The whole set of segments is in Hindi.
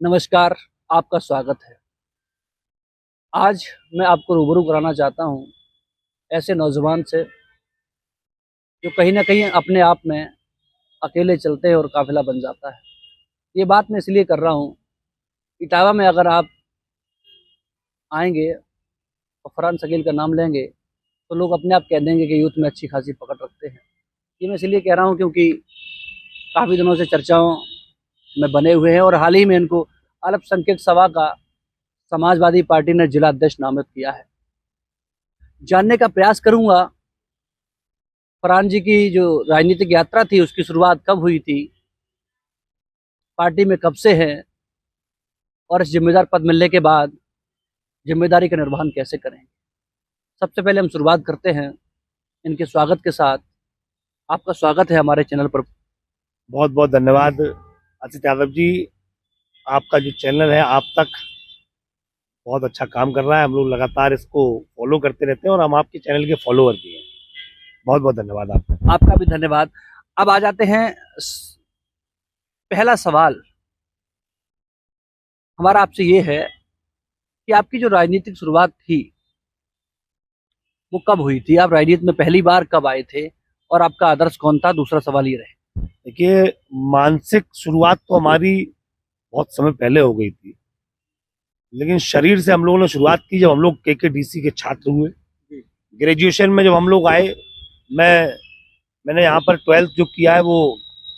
नमस्कार, आपका स्वागत है। आज मैं आपको रूबरू कराना चाहता हूँ ऐसे नौजवान से जो कहीं न कहीं अपने आप में अकेले चलते हैं और काफ़िला बन जाता है। ये बात मैं इसलिए कर रहा हूँ, इटावा में अगर आप आएँगे और फरहान शकील का नाम लेंगे, तो लोग अपने आप कह देंगे कि यूथ में अच्छी खासी पकड़ रखते हैं। ये मैं इसलिए कह रहा हूँ क्योंकि काफ़ी दिनों से चर्चाओं में बने हुए हैं और हाल ही में इनको अल्पसंख्यक सभा का समाजवादी पार्टी ने जिला अध्यक्ष नामित किया है। जानने का प्रयास करूंगा फरहान जी की जो राजनीतिक यात्रा थी उसकी शुरुआत कब हुई थी, पार्टी में कब से हैं और इस जिम्मेदार पद मिलने के बाद जिम्मेदारी का निर्वहन कैसे करेंगे। सबसे पहले हम शुरुआत करते हैं इनके स्वागत के साथ। आपका स्वागत है हमारे चैनल पर। बहुत बहुत धन्यवाद असित यादव जी। आपका जो चैनल है आप तक बहुत अच्छा काम कर रहा है। हम लोग लगातार इसको फॉलो करते रहते हैं और हम आपके चैनल के फॉलोअर भी हैं। बहुत बहुत धन्यवाद आपका। आपका भी धन्यवाद। अब आ जाते हैं पहला सवाल हमारा आपसे ये है कि आपकी जो राजनीतिक शुरुआत थी वो कब हुई थी, आप राजनीति में पहली बार कब आए थे और आपका आदर्श कौन था। दूसरा सवाल ये रहे। देखिए, मानसिक शुरुआत तो हमारी बहुत समय पहले हो गई थी, लेकिन शरीर से हम लोगों ने शुरुआत की जब हम लोग केकेडीसी के छात्र हुए। ग्रेजुएशन में जब हम लोग आए, मैंने यहाँ पर 12th जो किया है वो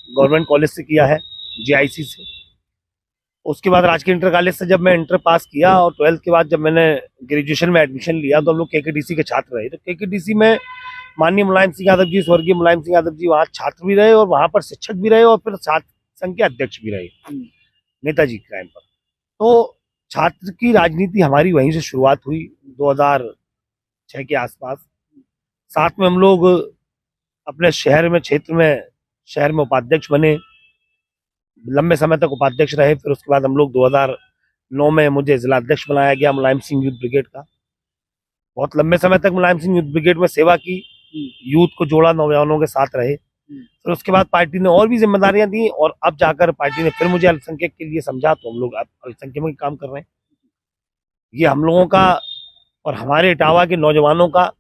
गवर्नमेंट कॉलेज से किया है, जीआईसी से। उसके बाद राजकीय इंटर कॉलेज से जब मैं इंटर पास किया और 12th के बाद जब मैंने ग्रेजुएशन में एडमिशन लिया तो हम लोग केकेडीसी के छात्र रहे। तो केकेडीसी में माननीय मुलायम सिंह यादव जी, स्वर्गीय मुलायम सिंह यादव जी वहाँ छात्र भी रहे और वहाँ पर शिक्षक भी रहे और फिर छात्र संघ के अध्यक्ष भी रहे नेताजी के टाइम पर। तो छात्र की राजनीति हमारी वहीं से शुरुआत हुई 2006 के आसपास। साथ में हम लोग अपने शहर में उपाध्यक्ष बने, लंबे समय तक उपाध्यक्ष रहे। फिर उसके बाद हम लोग 2009 में मुझे जिला अध्यक्ष बनाया गया मुलायम सिंह यूथ ब्रिगेड का। बहुत लंबे समय तक मुलायम सिंह यूथ ब्रिगेड में सेवा की, यूथ को जोड़ा, नौजवानों के साथ रहे। फिर उसके बाद पार्टी ने और भी जिम्मेदारियां दी और अब जाकर पार्टी ने फिर मुझे अल्पसंख्यक के लिए समझा, तो हम लोग अब अल्पसंख्यक में काम कर रहे हैं। ये हम लोगों का और हमारे इटावा के नौजवानों का,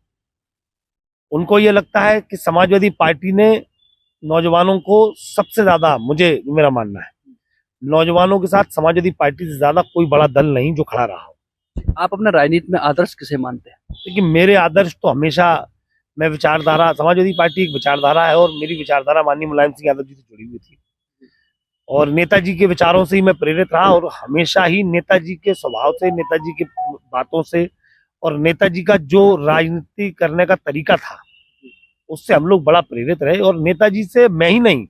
उनको ये लगता है कि समाजवादी पार्टी ने नौजवानों को सबसे ज्यादा, मेरा मानना है, नौजवानों के साथ समाजवादी पार्टी से ज्यादा कोई बड़ा दल नहीं जो खड़ा रहा हो। आप अपने राजनीति में आदर्श किसे मानते हैं? देखिए, मेरे आदर्श तो हमेशा, मैं विचारधारा, समाजवादी पार्टी एक विचारधारा है और मेरी विचारधारा माननीय मुलायम सिंह यादव जी से जुड़ी हुई थी और नेताजी के विचारों से ही मैं प्रेरित रहा और हमेशा ही नेताजी के स्वभाव से, नेताजी की बातों से और नेताजी का जो राजनीति करने का तरीका था उससे हम लोग बड़ा प्रेरित रहे। और नेताजी से मैं ही नहीं,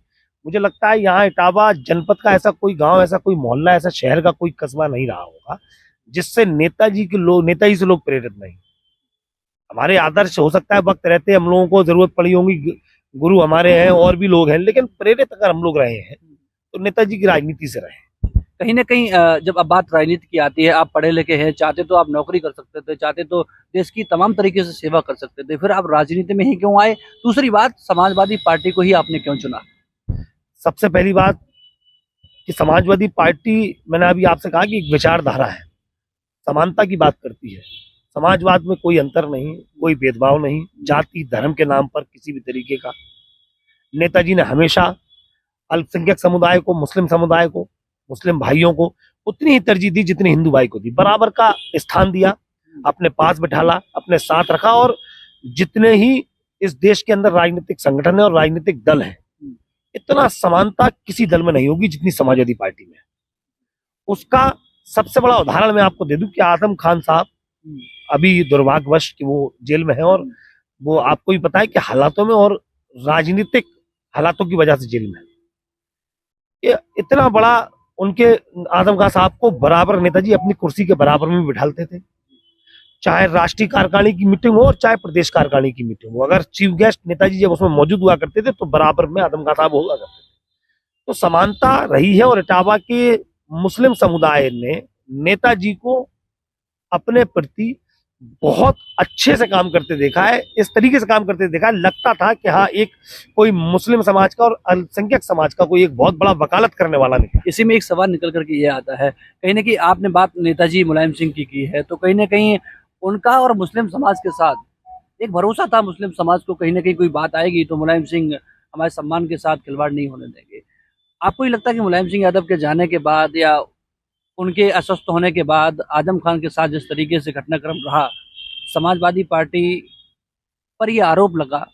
मुझे लगता है यहाँ इटावा जनपद का ऐसा कोई गांव, ऐसा कोई मोहल्ला, ऐसा शहर का कोई कस्बा नहीं रहा होगा जिससे नेताजी से लोग प्रेरित नहीं। हमारे आदर्श हो सकता है वक्त रहते हम लोगों को जरूरत पड़ी होगी, गुरु हमारे हैं और भी लोग हैं, लेकिन प्रेरित अगर हम लोग रहे हैं तो नेताजी की राजनीति से रहे। कहीं ना कहीं जब अब बात राजनीति की आती है, आप पढ़े लिखे हैं, चाहते तो आप नौकरी कर सकते थे, चाहते तो देश की तमाम तरीके से सेवा कर सकते थे, फिर आप राजनीति में ही क्यों आए? दूसरी बात, समाजवादी पार्टी को ही आपने क्यों चुना? सबसे पहली बात कि समाजवादी पार्टी, मैंने अभी आपसे कहा कि एक विचारधारा है, समानता की बात करती है। समाजवाद में कोई अंतर नहीं, कोई भेदभाव नहीं, जाति धर्म के नाम पर किसी भी तरीके का। नेताजी ने हमेशा अल्पसंख्यक समुदाय को, मुस्लिम समुदाय को, मुस्लिम भाइयों को उतनी ही तरजीह दी जितनी हिंदू भाई को दी, बराबर का स्थान दिया, अपने पास बिठाला, अपने साथ रखा। और जितने ही इस देश के अंदर राजनीतिक संगठन है और राजनीतिक दल है, इतना समानता किसी दल में नहीं होगी जितनी समाजवादी पार्टी में। उसका सबसे बड़ा उदाहरण मैं आपको दे दूं कि आजम खान साहब अभी दुर्भाग्यवश कि वो जेल में है और वो आपको भी पता है कि हालातों में और राजनीतिक हालातों की वजह से जेल में है। ये इतना बड़ा, उनके आजम खान साहब को बराबर नेताजी अपनी कुर्सी के बराबर में बिठाते थे, चाहे राष्ट्रीय कार्यकारिणी की मीटिंग हो और चाहे प्रदेश कार्यकारिणी की मीटिंग हो। अगर चीफ गेस्ट नेताजी जब उसमें मौजूद हुआ करते थे तो बराबर में आजम खान साहब हुआ करते थे। तो समानता रही है और इटावा के मुस्लिम समुदाय ने नेताजी को अपने प्रति बहुत अच्छे से काम करते देखा है, इस तरीके से काम करते देखा है, लगता था कि हाँ एक कोई मुस्लिम समाज का और अल्पसंख्यक समाज का कोई एक बहुत बड़ा वकालत करने वाला निकला। इसी में एक सवाल निकल करके ये आता है, कहीं ना कहीं आपने बात नेताजी मुलायम सिंह की है, तो कहीं ना कहीं उनका और मुस्लिम समाज के साथ एक भरोसा था, मुस्लिम समाज को कहीं ना कहीं कोई बात आएगी तो मुलायम सिंह हमारे सम्मान के साथ खिलवाड़ नहीं होने देंगे। आपको ये लगता है कि मुलायम सिंह यादव के जाने के बाद या उनके अस्वस्थ होने के बाद आजम खान के साथ जिस तरीके से घटनाक्रम रहा, समाजवादी पार्टी पर ये आरोप लगा,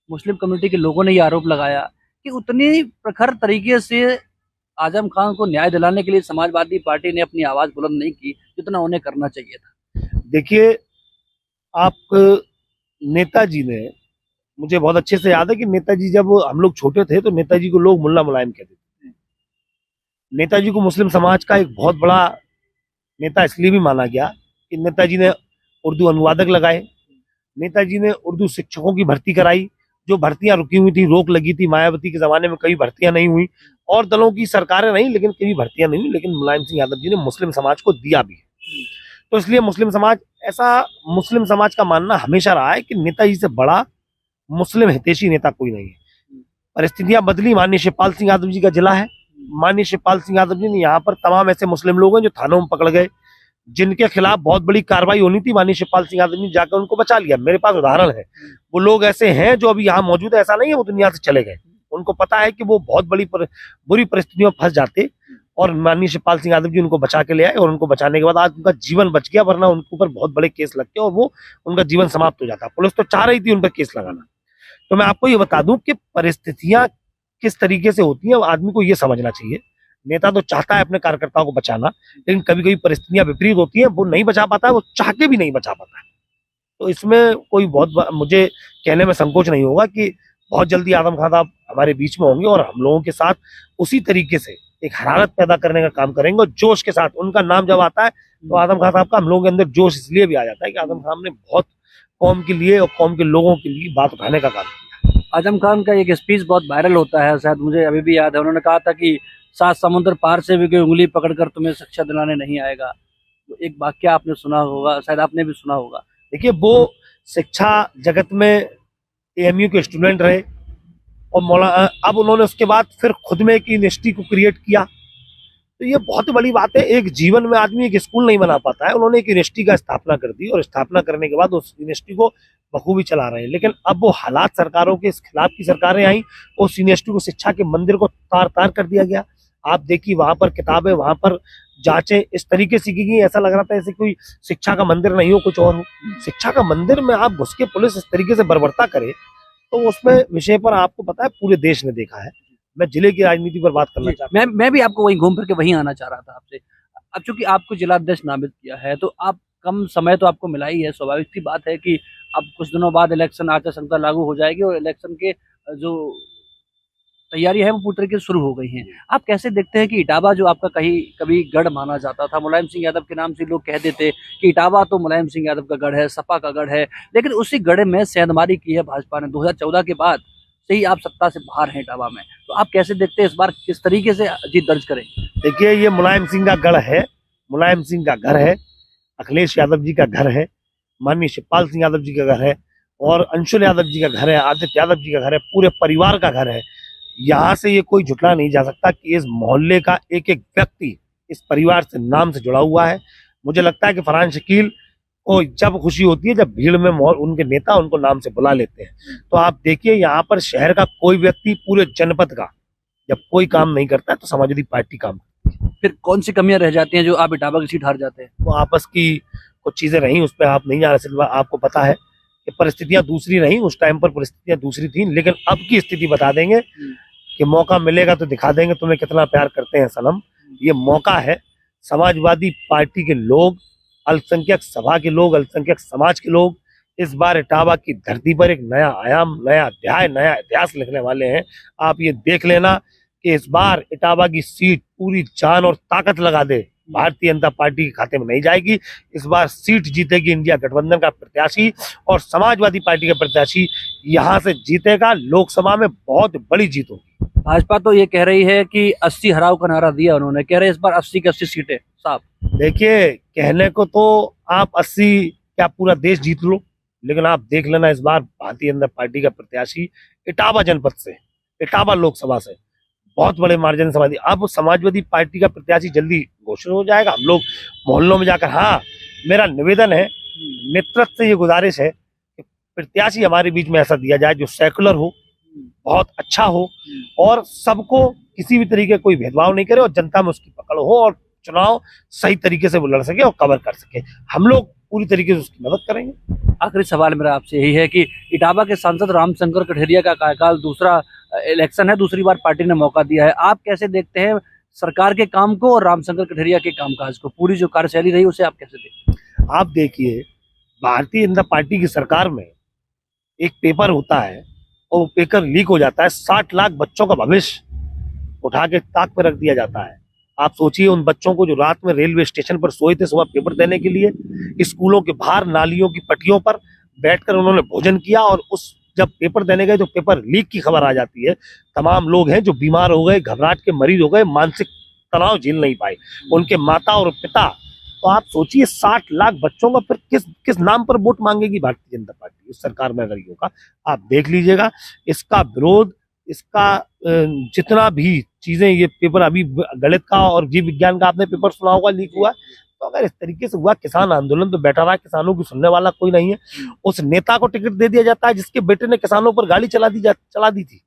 मुस्लिम कम्युनिटी के लोगों ने ये आरोप लगाया कि उतनी प्रखर तरीके से आजम खान को न्याय दिलाने के लिए समाजवादी पार्टी ने अपनी आवाज बुलंद नहीं की जितना उन्हें करना चाहिए था। देखिए, आप नेताजी ने, मुझे बहुत अच्छे से याद है कि नेताजी जब हम लोग छोटे थे तो नेताजी को लोग मुल्ला मुलायम कहते थे। नेताजी को मुस्लिम समाज का एक बहुत बड़ा नेता इसलिए भी माना गया कि नेताजी ने उर्दू अनुवादक लगाए, नेताजी ने उर्दू शिक्षकों की भर्ती कराई, जो भर्तियां रुकी हुई थी, रोक लगी थी, मायावती के जमाने में कई भर्तियां नहीं हुई और दलों की सरकारें नहीं, लेकिन कई भर्तियां नहीं हुई, लेकिन मुलायम सिंह यादव जी ने मुस्लिम समाज को दिया भी है। तो इसलिए मुस्लिम समाज का मानना हमेशा रहा है कि नेताजी से बड़ा मुस्लिम हितैषी नेता कोई नहीं है। परिस्थितियां बदली, माननीय शिवपाल सिंह यादव जी का जिला है, माननीय शिवपाल सिंह यादव जी ने यहाँ पर तमाम ऐसे मुस्लिम लोग हैं जो थानों में पकड़ गए, जिनके खिलाफ बहुत बड़ी कार्रवाई होनी थी, माननीय शिवपाल सिंह यादव ने जाकर उनको बचा लिया। मेरे पास उदाहरण है, वो लोग ऐसे हैं जो अभी यहाँ मौजूद है, ऐसा नहीं है वो दुनिया से चले गए, उनको पता है कि वो बहुत बुरी परिस्थितियों में फंस जाते और माननीय शिवपाल सिंह यादव जी उनको बचा के ले आए और उनको बचाने के बाद आज उनका जीवन बच गया, वरना उनके ऊपर बहुत बड़े केस लगते और वो उनका जीवन समाप्त हो जाता। पुलिस तो चाह रही थी उन पर केस लगाना। तो मैं आपको ये बता दूं कि परिस्थितियां किस तरीके से होती हैं, आदमी को ये समझना चाहिए। नेता तो चाहता है अपने कार्यकर्ताओं को बचाना, लेकिन कभी कभी परिस्थितियां विपरीत होती हैं, वो नहीं बचा पाता है, वो चाह के भी नहीं बचा पाता है। तो इसमें कोई मुझे कहने में संकोच नहीं होगा कि बहुत जल्दी आजम खान साहब हमारे बीच में होंगे और हम लोगों के साथ उसी तरीके से एक हरारत पैदा करने का काम करेंगे और जोश के साथ। उनका नाम जब आता है तो आजम खान साहब का हम लोगों के अंदर जोश इसलिए भी आ जाता है कि आजम खान ने बहुत कौम के लिए और कौम के लोगों के लिए बात उठाने का काम किया। आजम खान का एक स्पीच बहुत वायरल होता है, शायद मुझे अभी भी याद है, उन्होंने कहा था कि 7 समुद्र पार से भी कोई उंगली पकड़कर तुम्हें शिक्षा दिलाने नहीं आएगा। तो एक वाक्य आपने सुना होगा, शायद आपने भी सुना होगा। देखिए, वो शिक्षा जगत में एएमयू के स्टूडेंट रहे और अब उन्होंने उसके बाद फिर खुद में एक यूनिवर्सिटी को क्रिएट किया। तो ये बहुत बड़ी बात है, एक जीवन में आदमी एक स्कूल नहीं बना पाता है, उन्होंने एक यूनिवर्सिटी का स्थापना कर दी और स्थापना करने के बाद उस यूनिवर्सिटी को बखूबी चला रहे हैं। लेकिन अब वो हालात सरकारों के खिलाफ की सरकारें आई, उस यूनिवर्सिटी को, शिक्षा के मंदिर को तार तार कर दिया गया। आप देखिए वहां पर किताबें, वहां पर जांचें इस तरीके से की गई, ऐसा लग रहा था ऐसे कोई शिक्षा का मंदिर नहीं हो, कुछ और हो। शिक्षा का मंदिर में आप घुस के पुलिस इस तरीके से बर्बरता करे तो उसमें विषय पर आपको पता है पूरे देश ने देखा है। मैं जिले की राजनीति पर बात करना चाहता हूँ। मैं भी आपको वहीं घूम फिर के वहीं आना चाह रहा था आपसे। अब चूंकि आपको जिला अध्यक्ष नामित किया है तो आप कम समय तो आपको मिला ही है, स्वाभाविक सी बात है कि अब कुछ दिनों बाद इलेक्शन आचार संहिता लागू हो जाएगी और इलेक्शन के जो तैयारी है वो पूरी तरीके से शुरू हो गई है। आप कैसे देखते हैं कि इटावा जो आपका कहीं कभी गढ़ माना जाता था, मुलायम सिंह यादव के नाम से लोग कह देते कि इटावा तो मुलायम सिंह यादव का गढ़ है, सपा का गढ़ है, लेकिन उसी गढ़ में सेंधमारी की है भाजपा ने 2014 के बाद से ही आप सत्ता से बाहर हैं इटावा में। तो आप कैसे देखते हैं इस बार किस तरीके से जीत दर्ज करें? देखिए, ये मुलायम सिंह का गढ़ है, मुलायम सिंह का घर है, अखिलेश यादव जी का घर है, माननीय शिवपाल सिंह यादव जी का घर है और अंशुल यादव जी का घर है, आदित्य यादव जी का घर है, पूरे परिवार का घर है। यहाँ से ये कोई झुटला नहीं जा सकता कि इस मोहल्ले का एक एक व्यक्ति इस परिवार से नाम से जुड़ा हुआ है। मुझे लगता है कि फरहान शकील को जब खुशी होती है जब भीड़ में उनके नेता उनको नाम से बुला लेते हैं। तो आप देखिए, यहाँ पर शहर का कोई व्यक्ति, पूरे जनपद का जब कोई काम नहीं करता है तो समाजवादी पार्टी काम करती है। फिर कौन सी कमियां रह जाती हैं जो आप इटावा की सीट हार जाते हैं? वो आपस की कुछ चीजें रही, उस पर आप नहीं जा रहे। आपको पता है कि परिस्थितियां दूसरी रही, उस टाइम पर परिस्थितियां दूसरी थी, लेकिन अब की स्थिति बता देंगे कि मौका मिलेगा तो दिखा देंगे तुम्हें कितना प्यार करते हैं सनम। ये मौका है, समाजवादी पार्टी के लोग, अल्पसंख्यक सभा के लोग, अल्पसंख्यक समाज के लोग इस बार इटावा की धरती पर एक नया आयाम, नया अध्याय, नया इतिहास लिखने वाले हैं। आप ये देख लेना कि इस बार इटावा की सीट पूरी जान और ताकत लगा दे भारतीय जनता पार्टी के खाते में नहीं जाएगी। इस बार सीट जीतेगी इंडिया गठबंधन का प्रत्याशी और समाजवादी पार्टी का प्रत्याशी यहाँ से जीतेगा। लोकसभा में बहुत बड़ी जीत होगी। भाजपा तो ये कह रही है कि 80 हराओ का नारा दिया उन्होंने, कह रहे इस बार 80 की 80 सीटें साफ। देखिए, कहने को तो आप 80 कि आप पूरा देश जीत लो, लेकिन आप देख लेना इस बार भारतीय जनता पार्टी का प्रत्याशी इटावा जनपद से, इटावा लोकसभा से बहुत बड़े मार्जिन से अब समाजवादी पार्टी का प्रत्याशी जल्दी घोषित हो जाएगा। हम लोग मोहल्लों में जाकर, हाँ मेरा निवेदन है, नेतृत्व से ये गुजारिश है कि प्रत्याशी हमारे बीच में ऐसा दिया जाए जो सेकुलर हो, बहुत अच्छा हो और सबको किसी भी तरीके का कोई भेदभाव नहीं करे और जनता में उसकी पकड़ हो और चुनाव सही तरीके से वो लड़ सके और कवर कर सके। हम लोग पूरी तरीके से उसकी मदद करेंगे। आखिरी सवाल मेरा आपसे यही है कि इटावा के सांसद रामशंकर कठेरिया का कार्यकाल दूसरा इलेक्शन है, दूसरी बार पार्टी ने मौका दिया है, आप कैसे देखते हैं सरकार के काम को और रामशंकर कठेरिया के कामकाज को, पूरी जो कार्यशैली रही उसे आप कैसे देखते हैं? आप देखिए, भारतीय जनता पार्टी की सरकार में एक पेपर होता है और वो पेपर लीक हो जाता है, 60 लाख बच्चों का भविष्य उठा के ताक पर रख दिया जाता है। आप सोचिए उन बच्चों को जो रात में रेलवे स्टेशन पर सोए थे सुबह पेपर देने के लिए, स्कूलों के बाहर नालियों की पट्टियों पर बैठकर उन्होंने भोजन किया और उस जब पेपर देने गए तो पेपर लीक की खबर आ जाती है। तमाम लोग हैं जो बीमार हो गए, घबराहट के मरीज हो गए, मानसिक तनाव झेल नहीं पाए, उनके माता और पिता। तो आप सोचिए 60 लाख बच्चों का फिर किस किस नाम पर वोट मांगेगी भारतीय जनता पार्टी उस सरकार में अगर ये होगा। आप देख लीजिएगा इसका विरोध, इसका जितना भी चीजें, ये पेपर अभी गणित का और जीव विज्ञान का आपने पेपर सुना होगा लीक हुआ, तो अगर इस तरीके से हुआ किसान आंदोलन तो बैठा रहा, किसानों की सुनने वाला कोई नहीं है। उस नेता को टिकट दे दिया जाता है जिसके बेटे ने किसानों पर गाड़ी चला दी थी।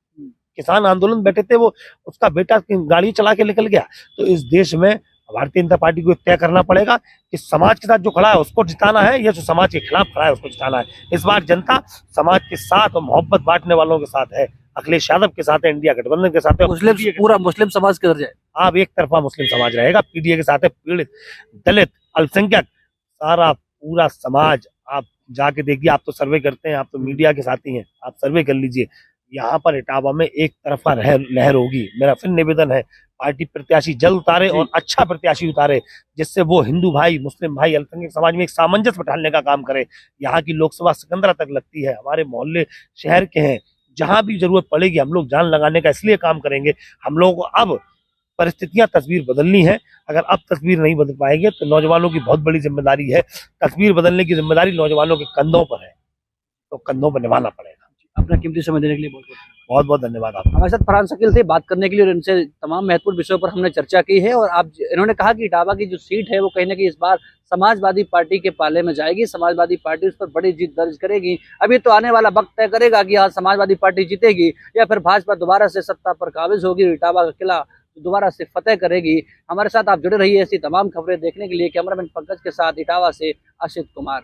किसान आंदोलन बैठे थे, वो उसका बेटा गाड़ी चला के निकल गया। तो इस देश में भारतीय जनता पार्टी को तय करना पड़ेगा कि समाज के साथ जो खड़ा है उसको जिताना है या जो समाज के खिलाफ खड़ा है उसको जिताना है। इस बार जनता समाज के साथ और मोहब्बत बांटने वालों के साथ है, अखिलेश यादव के साथ है, इंडिया गठबंधन के साथ है। मुस्लिम, पूरा मुस्लिम समाज किधर जाए? आप एक तरफा मुस्लिम समाज रहेगा, पीडीए के साथ है, पीड़ित, दलित, अल्पसंख्यक, सारा पूरा समाज। आप जाके देखिए, आप तो सर्वे करते हैं, आप तो मीडिया के साथी हैं, आप सर्वे कर लीजिए। यहाँ पर इटावा में एक तरफा लहर होगी। मेरा फिर निवेदन है, पार्टी प्रत्याशी जल्द उतारे और अच्छा प्रत्याशी उतारे जिससे वो हिंदू भाई, मुस्लिम भाई, अल्पसंख्यक समाज में एक सामंजस्य बैठाने का काम करे। यहाँ की लोकसभा सिकंदरा तक लगती है, हमारे मोहल्ले शहर के हैं, जहां भी जरूरत पड़ेगी हम लोग जान लगाने का इसलिए काम करेंगे। हम लोगों को अब परिस्थितियां, तस्वीर बदलनी है। अगर अब तस्वीर नहीं बदल पाएंगे तो नौजवानों की बहुत बड़ी जिम्मेदारी है, तस्वीर बदलने की जिम्मेदारी नौजवानों के कंधों पर है, तो कंधों पर निभाना पड़ेगा। अपना कीमती समय देने के लिए बहुत बहुत धन्यवाद आपका। हमारे साथ फरहान शकील थे बात करने के लिए और इनसे तमाम महत्वपूर्ण विषयों पर हमने चर्चा की है। और आप, इन्होंने कहा कि इटावा की जो सीट है वो कहीं ना कहीं इस बार समाजवादी पार्टी के पाले में जाएगी, समाजवादी पार्टी उस पर बड़ी जीत दर्ज करेगी। अभी तो आने वाला वक्त तय करेगा कि आज समाजवादी पार्टी जीतेगी या फिर भाजपा दोबारा से सत्ता पर काबिज होगी, इटावा का किला दोबारा से फतेह करेगी। हमारे साथ आप जुड़े रहिए ऐसी तमाम खबरें देखने के लिए। कैमरामैन पंकज के साथ इटावा से अशित कुमार।